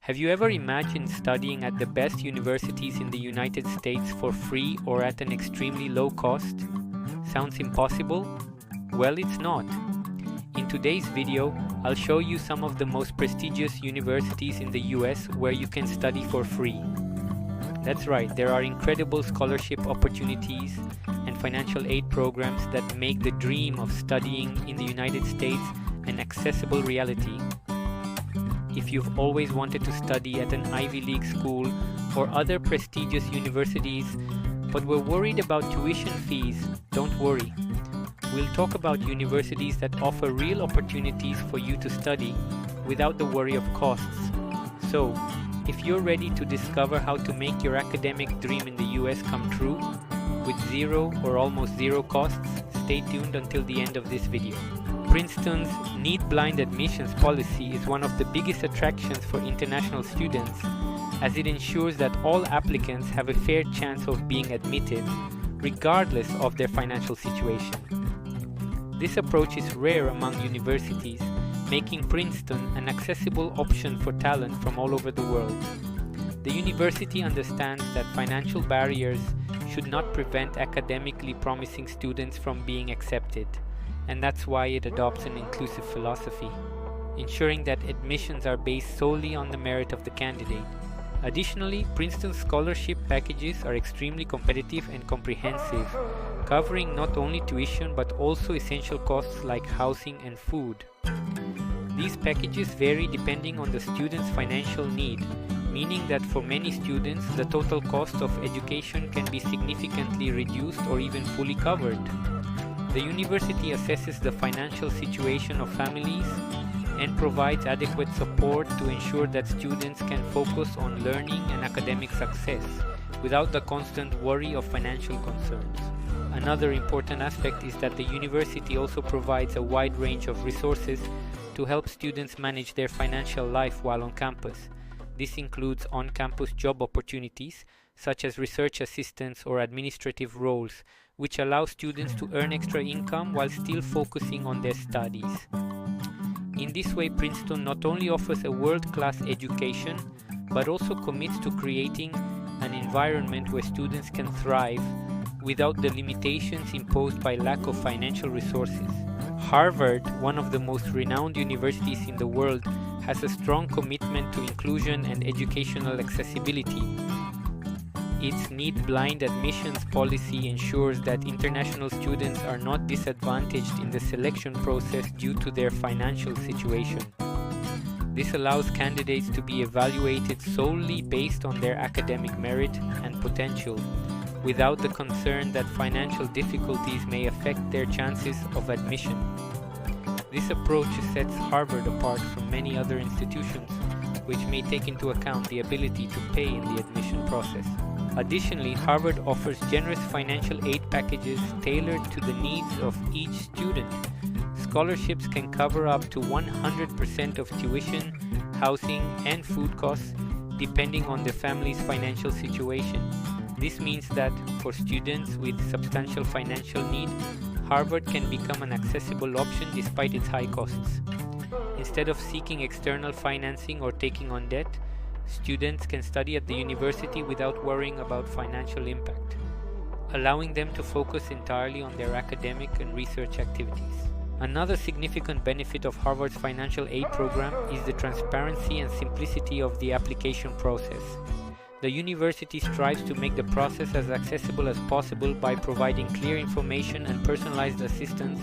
Have you ever imagined studying at the best universities in the United States for free or at an extremely low cost? Sounds impossible? Well, it's not. In today's video, I'll show you some of the most prestigious universities in the US where you can study for free. That's right, there are incredible scholarship opportunities and financial aid programs that make the dream of studying in the United States an accessible reality. If you've always wanted to study at an Ivy League school or other prestigious universities, but were worried about tuition fees, don't worry. We'll talk about universities that offer real opportunities for you to study without the worry of costs. So, if you're ready to discover how to make your academic dream in the US come true, with zero or almost zero costs, stay tuned until the end of this video. Princeton's need-blind admissions policy is one of the biggest attractions for international students, as it ensures that all applicants have a fair chance of being admitted, regardless of their financial situation. This approach is rare among universities, making Princeton an accessible option for talent from all over the world. The university understands that financial barriers should not prevent academically promising students from being accepted, and that's why it adopts an inclusive philosophy, ensuring that admissions are based solely on the merit of the candidate. Additionally, Princeton's scholarship packages are extremely competitive and comprehensive, covering not only tuition but also essential costs like housing and food. These packages vary depending on the student's financial need, meaning that for many students, the total cost of education can be significantly reduced or even fully covered. The university assesses the financial situation of families and provides adequate support to ensure that students can focus on learning and academic success without the constant worry of financial concerns. Another important aspect is that the university also provides a wide range of resources to help students manage their financial life while on campus. This includes on-campus job opportunities, such as research assistants or administrative roles, which allow students to earn extra income while still focusing on their studies. In this way, Princeton not only offers a world-class education, but also commits to creating an environment where students can thrive without the limitations imposed by lack of financial resources. Harvard, one of the most renowned universities in the world, has a strong commitment to inclusion and educational accessibility. Its need-blind admissions policy ensures that international students are not disadvantaged in the selection process due to their financial situation. This allows candidates to be evaluated solely based on their academic merit and potential, without the concern that financial difficulties may affect their chances of admission. This approach sets Harvard apart from many other institutions, which may take into account the ability to pay in the admission process. Additionally, Harvard offers generous financial aid packages tailored to the needs of each student. Scholarships can cover up to 100% of tuition, housing, and food costs, depending on the family's financial situation. This means that for students with substantial financial need, Harvard can become an accessible option despite its high costs. Instead of seeking external financing or taking on debt, students can study at the university without worrying about financial impact, allowing them to focus entirely on their academic and research activities. Another significant benefit of Harvard's financial aid program is the transparency and simplicity of the application process. The university strives to make the process as accessible as possible by providing clear information and personalized assistance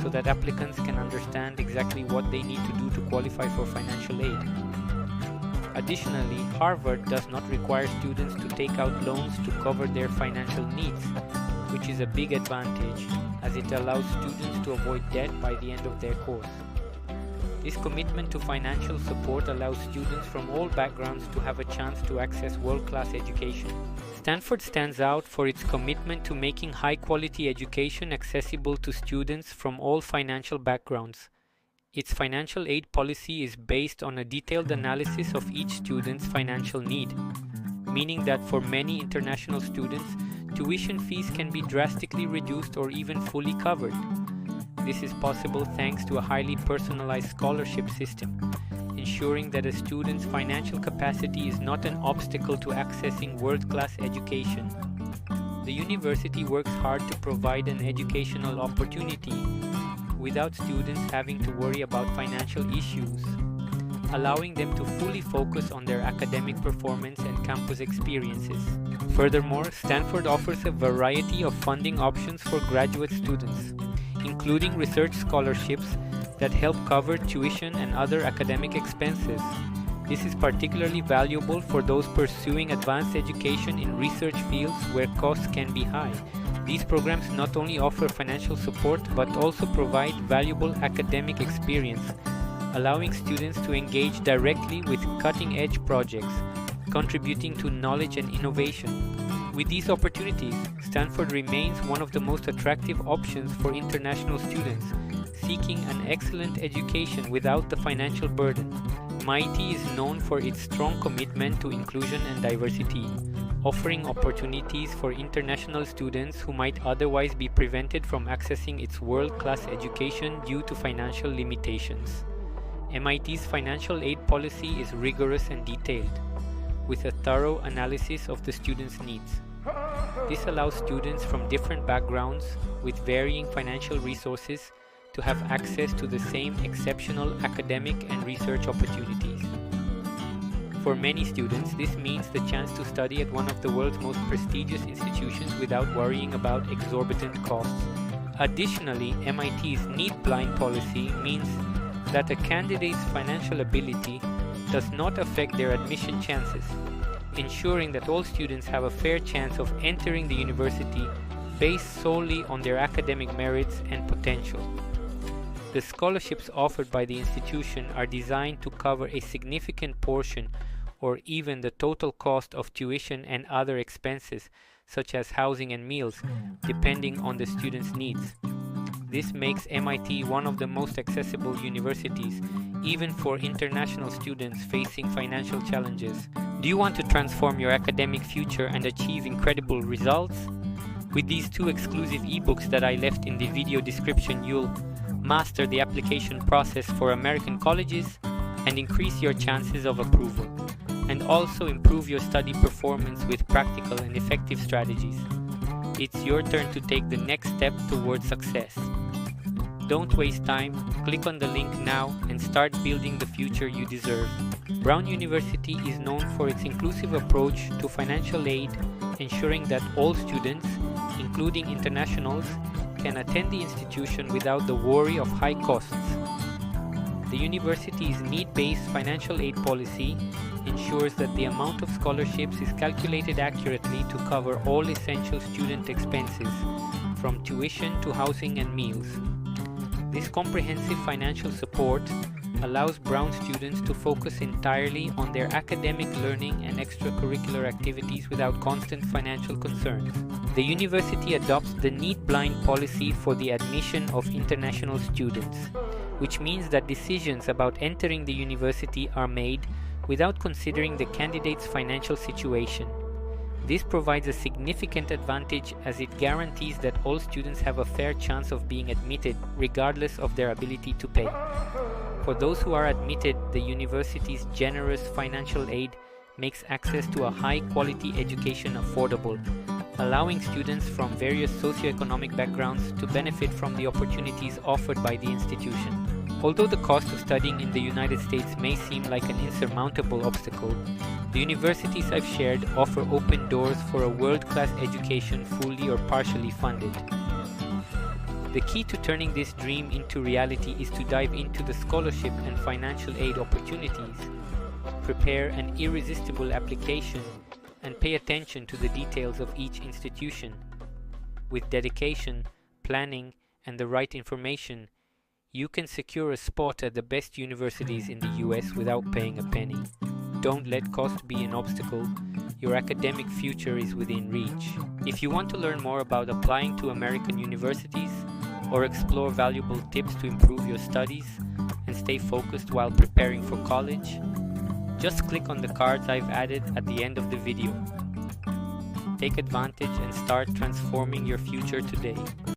so that applicants can understand exactly what they need to do to qualify for financial aid. Additionally, Harvard does not require students to take out loans to cover their financial needs, which is a big advantage as it allows students to avoid debt by the end of their course. This commitment to financial support allows students from all backgrounds to have a chance to access world-class education. Stanford stands out for its commitment to making high-quality education accessible to students from all financial backgrounds. Its financial aid policy is based on a detailed analysis of each student's financial need, meaning that for many international students, tuition fees can be drastically reduced or even fully covered. This is possible thanks to a highly personalized scholarship system, ensuring that a student's financial capacity is not an obstacle to accessing world-class education. The university works hard to provide an educational opportunity without students having to worry about financial issues, allowing them to fully focus on their academic performance and campus experiences. Furthermore, Stanford offers a variety of funding options for graduate students, including research scholarships that help cover tuition and other academic expenses. This is particularly valuable for those pursuing advanced education in research fields where costs can be high. These programs not only offer financial support but also provide valuable academic experience, allowing students to engage directly with cutting-edge projects, contributing to knowledge and innovation. With these opportunities, Stanford remains one of the most attractive options for international students seeking an excellent education without the financial burden. MIT is known for its strong commitment to inclusion and diversity, offering opportunities for international students who might otherwise be prevented from accessing its world-class education due to financial limitations. MIT's financial aid policy is rigorous and detailed, with a thorough analysis of the students' needs. This allows students from different backgrounds with varying financial resources to have access to the same exceptional academic and research opportunities. For many students, this means the chance to study at one of the world's most prestigious institutions without worrying about exorbitant costs. Additionally, MIT's need-blind policy means that a candidate's financial ability does not affect their admission chances, ensuring that all students have a fair chance of entering the university based solely on their academic merits and potential. The scholarships offered by the institution are designed to cover a significant portion or even the total cost of tuition and other expenses, such as housing and meals, depending on the student's needs. This makes MIT one of the most accessible universities, even for international students facing financial challenges. Do you want to transform your academic future and achieve incredible results? With these 2 exclusive ebooks that I left in the video description, you'll master the application process for American colleges and increase your chances of approval, and also improve your study performance with practical and effective strategies. It's your turn to take the next step towards success. Don't waste time, click on the link now and start building the future you deserve. Brown University is known for its inclusive approach to financial aid, ensuring that all students, including internationals, can attend the institution without the worry of high costs. The university's need-based financial aid policy ensures that the amount of scholarships is calculated accurately to cover all essential student expenses, from tuition to housing and meals. This comprehensive financial support allows Brown students to focus entirely on their academic learning and extracurricular activities without constant financial concerns. The university adopts the need-blind policy for the admission of international students, which means that decisions about entering the university are made without considering the candidate's financial situation. This provides a significant advantage as it guarantees that all students have a fair chance of being admitted regardless of their ability to pay. For those who are admitted, the university's generous financial aid makes access to a high-quality education affordable, allowing students from various socioeconomic backgrounds to benefit from the opportunities offered by the institution. Although the cost of studying in the United States may seem like an insurmountable obstacle, the universities I've shared offer open doors for a world-class education fully or partially funded. The key to turning this dream into reality is to dive into the scholarship and financial aid opportunities, prepare an irresistible application, and pay attention to the details of each institution. With dedication, planning, and the right information, you can secure a spot at the best universities in the US without paying a penny. Don't let cost be an obstacle. Your academic future is within reach. If you want to learn more about applying to American universities or explore valuable tips to improve your studies and stay focused while preparing for college, just click on the cards I've added at the end of the video. Take advantage and start transforming your future today.